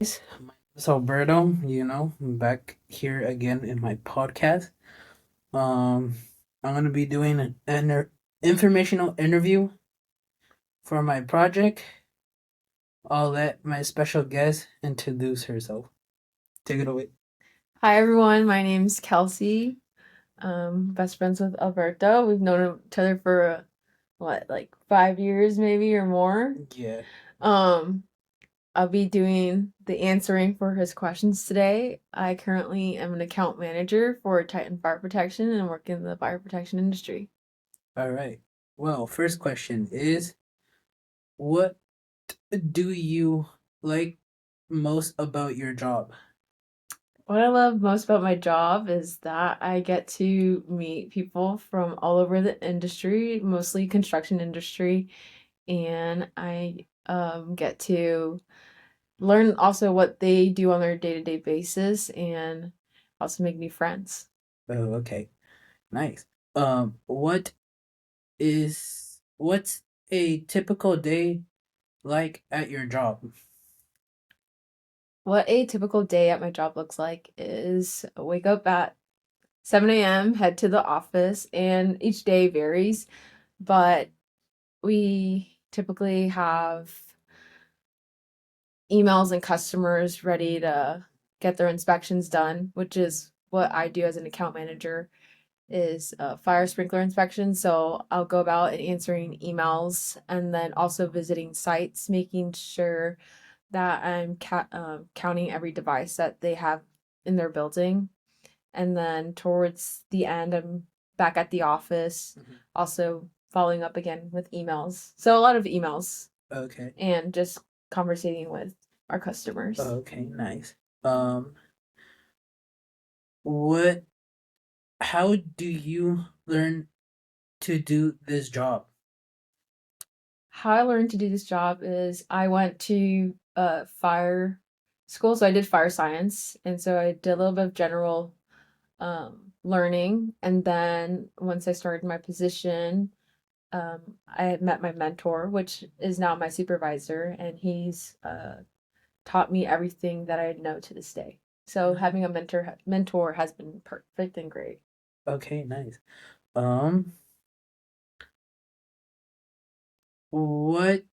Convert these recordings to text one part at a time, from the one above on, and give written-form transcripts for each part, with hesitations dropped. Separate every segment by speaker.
Speaker 1: My name is Alberto. I'm back here again in my podcast. Um, I'm gonna be doing an informational interview for my project. I'll let my special guest introduce herself. Take it away.
Speaker 2: Hi everyone, my name's Kelsey. Best friends with Alberto. We've known each other for like 5 years maybe or more.
Speaker 1: Yeah.
Speaker 2: Um, I'll be doing the answering for his questions today. I currently am an account manager for Titan Fire Protection and work in the fire protection industry.
Speaker 1: All right. Well, first question is, what do you like most about your job?
Speaker 2: What I love most about my job is that I get to meet people from all over the industry, mostly construction industry, and I get to learn also what they do on their day-to-day basis and also make new friends.
Speaker 1: Oh, okay. Nice. What's a typical day like at your job?
Speaker 2: What a typical day at my job looks like is wake up at 7 a.m., head to the office, and each day varies, but we typically have emails and customers ready to get their inspections done, which is what I do as an account manager is fire sprinkler inspection. So I'll go about and answering emails and then also visiting sites, making sure that I'm counting every device that they have in their building. And then towards the end, I'm back at the office,
Speaker 1: Mhm.
Speaker 2: also following up again with emails. So a lot of emails
Speaker 1: Okay.
Speaker 2: and just conversating with our customers.
Speaker 1: Okay, nice. Um, what, how do you learn to do this job?
Speaker 2: How I learned to do this job is I went to fire school, so I did fire science, and so I did a little bit of general learning, and then once I started my position, I had met my mentor, which is now my supervisor, and he's taught me everything that I know to this day. So
Speaker 1: Nice.
Speaker 2: having a mentor has been perfect and great.
Speaker 1: Okay, nice. Um, what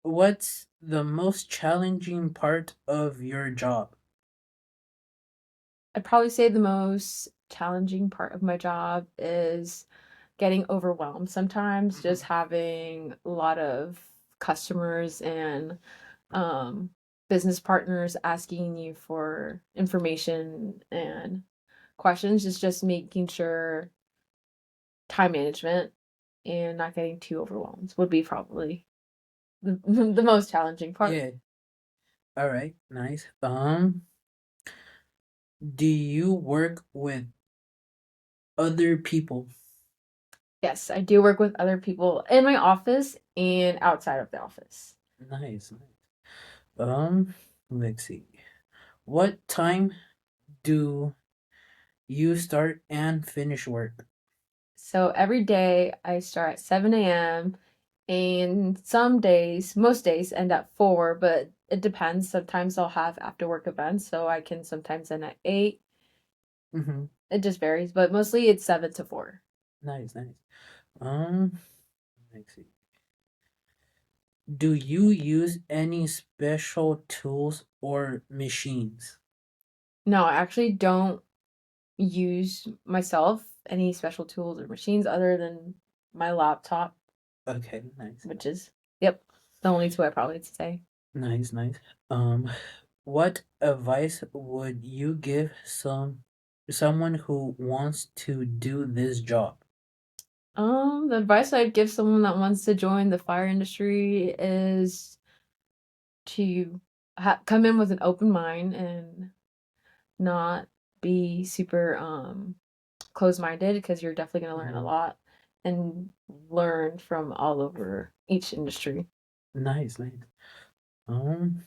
Speaker 1: what's the most challenging part of your job?
Speaker 2: I'd probably say the most challenging part of my job is getting overwhelmed sometimes,
Speaker 1: Mhm.
Speaker 2: just having a lot of customers and um, business partners asking you for information and questions. It's just making sure time management and not getting too overwhelmed would be probably the most challenging part.
Speaker 1: Yeah. All right, nice. Do you work with other people?
Speaker 2: Yes, I do work with other people in my office and outside of the office.
Speaker 1: Nice, nice. Um, let's see. What time do you start and finish work?
Speaker 2: So every day I start at 7 a.m. and some days, most days end at 4, but it depends. Sometimes I'll have after work events, so I can sometimes end at 8.
Speaker 1: Mm-hmm.
Speaker 2: It just varies, but mostly it's 7 to 4.
Speaker 1: Nice, nice. Um, let's see. Do you use any special tools or machines?
Speaker 2: No, I actually don't use myself any special tools or machines other than my laptop,
Speaker 1: Okay, nice,
Speaker 2: which is, yep, the only two I probably say.
Speaker 1: nice, nice. Um, what advice would you give someone who wants to do this job?
Speaker 2: The advice I'd give someone that wants to join the fire industry is to come in with an open mind and not be super closed-minded because you're definitely going to learn a
Speaker 1: Mhm.
Speaker 2: lot and learn from all over each industry.
Speaker 1: Nice, nice. Um,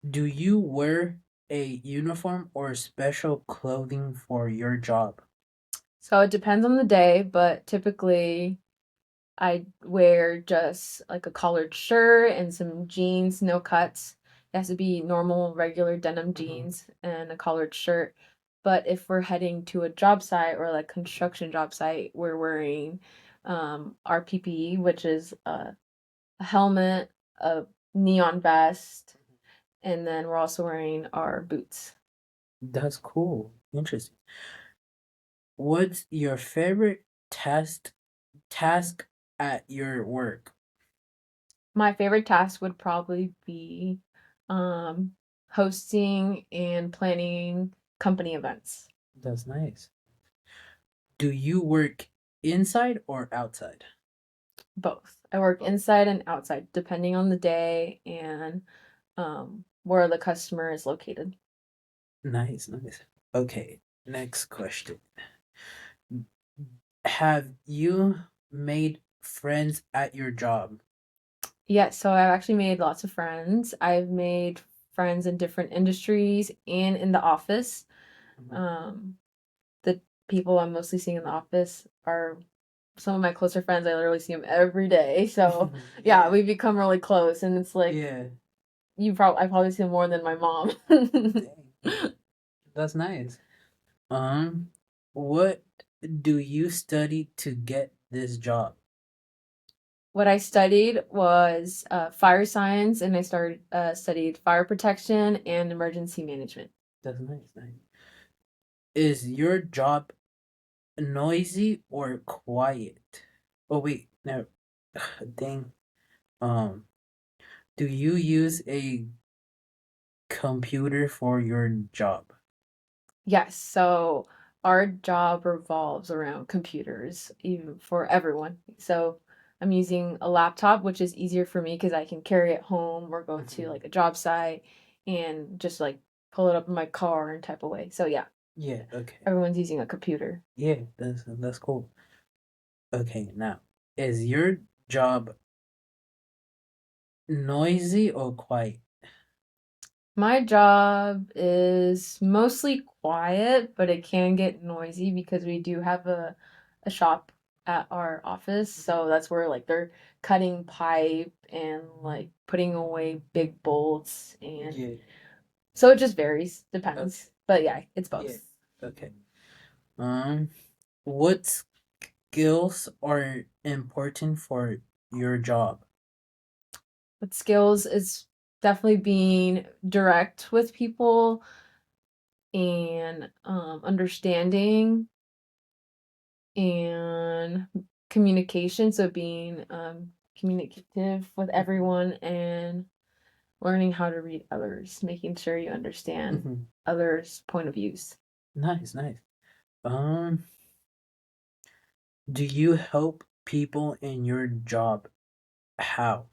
Speaker 1: do you wear a uniform or special clothing for your job?
Speaker 2: So it depends on the day, but typically I wear just like a collared shirt and some jeans, no cuts, it has to be normal, regular denim jeans and a collared shirt. But if we're heading to a job site or like construction job site, we're wearing our PPE, which is a helmet, a neon vest, and then we're also wearing our boots.
Speaker 1: That's cool. Interesting. What's your favorite task at your work?
Speaker 2: My favorite task would probably be um, hosting and planning company events.
Speaker 1: That's nice. Do you work inside or outside?
Speaker 2: Both. I work
Speaker 1: Oh,
Speaker 2: inside and outside, depending on the day and where the customer is located.
Speaker 1: nice, nice. Okay, next question. Have you made friends at your job?
Speaker 2: Yeah, so I've actually made lots of friends. I've made friends in different industries and in the office.
Speaker 1: Mhm.
Speaker 2: Um, the people I'm mostly seeing in the office are some of my closer friends. I literally see them every day. So yeah,
Speaker 1: Yeah,
Speaker 2: we've become really close, and it's like
Speaker 1: yeah.
Speaker 2: I probably see them more than my mom.
Speaker 1: Dang, that's nice. Um, what do you study to get this job?
Speaker 2: What I studied was fire science, and I started studied fire protection and emergency management.
Speaker 1: That's nice, nice. Is your job noisy or quiet? Oh wait, no, dang. Um, do you use a computer for your job?
Speaker 2: Yes, so our job revolves around computers, even for everyone. So I'm using a laptop, which is easier for me because I can carry it home or go to
Speaker 1: Mhm.
Speaker 2: like a job site and just like pull it up in my car and type away. So yeah,
Speaker 1: Yeah, okay.
Speaker 2: everyone's using a computer.
Speaker 1: Yeah, that's cool. Okay, now, is your job noisy or quiet?
Speaker 2: My job is mostly quiet, but it can get noisy because we do have a shop at our office. So that's where like they're cutting pipe and like putting away big bolts and
Speaker 1: Yeah.
Speaker 2: so it just varies,
Speaker 1: Okay.
Speaker 2: depends. But yeah, it's
Speaker 1: Yeah.
Speaker 2: both.
Speaker 1: Okay. Um, what skills are important for your job?
Speaker 2: But skills is definitely being direct with people and understanding and communication. So being communicative with
Speaker 1: Mhm.
Speaker 2: everyone and learning how to read others, making sure you understand
Speaker 1: Mhm.
Speaker 2: others' point of views.
Speaker 1: Nice, nice. Um, do you help people in your job? How?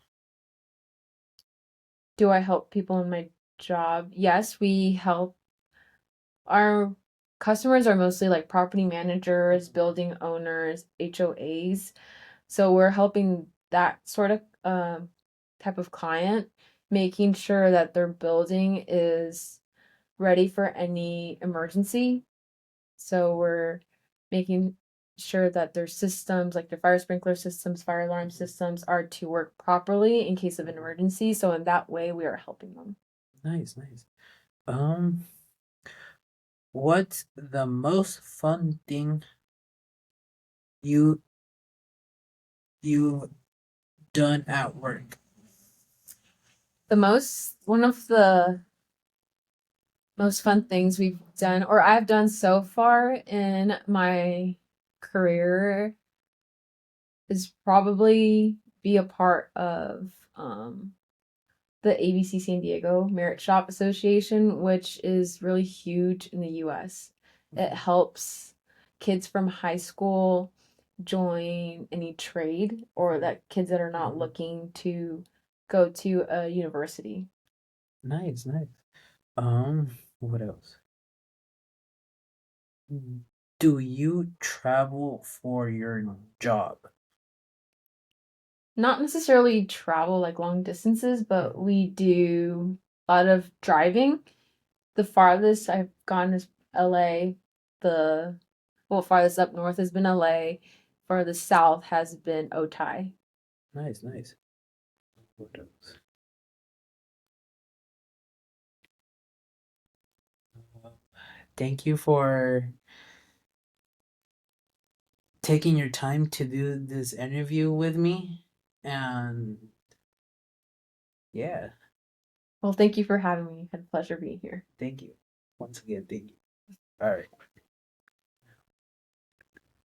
Speaker 2: Do I help people in my job? Yes, we help. Our customers are mostly like property managers,
Speaker 1: Mhm.
Speaker 2: building owners, HOAs. So we're helping that sort of type of client, making sure that their building is ready for any emergency. So we're making sure that their systems, like their fire sprinkler systems, fire alarm
Speaker 1: Mhm.
Speaker 2: systems, are to work properly in case of an
Speaker 1: Mhm.
Speaker 2: emergency. So in that way, we are helping them.
Speaker 1: Nice, nice. Um, what's the most fun thing you you've done at work?
Speaker 2: One of the most fun things we've done, or I've done so far in my career, is probably be a part of the ABC San Diego Merit Shop Association, which is really huge in the US. It
Speaker 1: Mhm.
Speaker 2: helps kids from high school join any trade or
Speaker 1: Mhm.
Speaker 2: that kids that are not
Speaker 1: Mhm.
Speaker 2: looking to go to a university.
Speaker 1: Nice, nice. What else? Do you travel for your job?
Speaker 2: Not necessarily travel like long distances, but
Speaker 1: Mhm.
Speaker 2: we do a lot of driving. The farthest I've gone is LA. The farthest up north has been LA. Farthest south has been Otay.
Speaker 1: Nice, nice. What else? Thank you for taking your time to do this interview with me. And yeah,
Speaker 2: Well, thank you for having me. Had a pleasure being here.
Speaker 1: thank you. Once again, thank you. All right.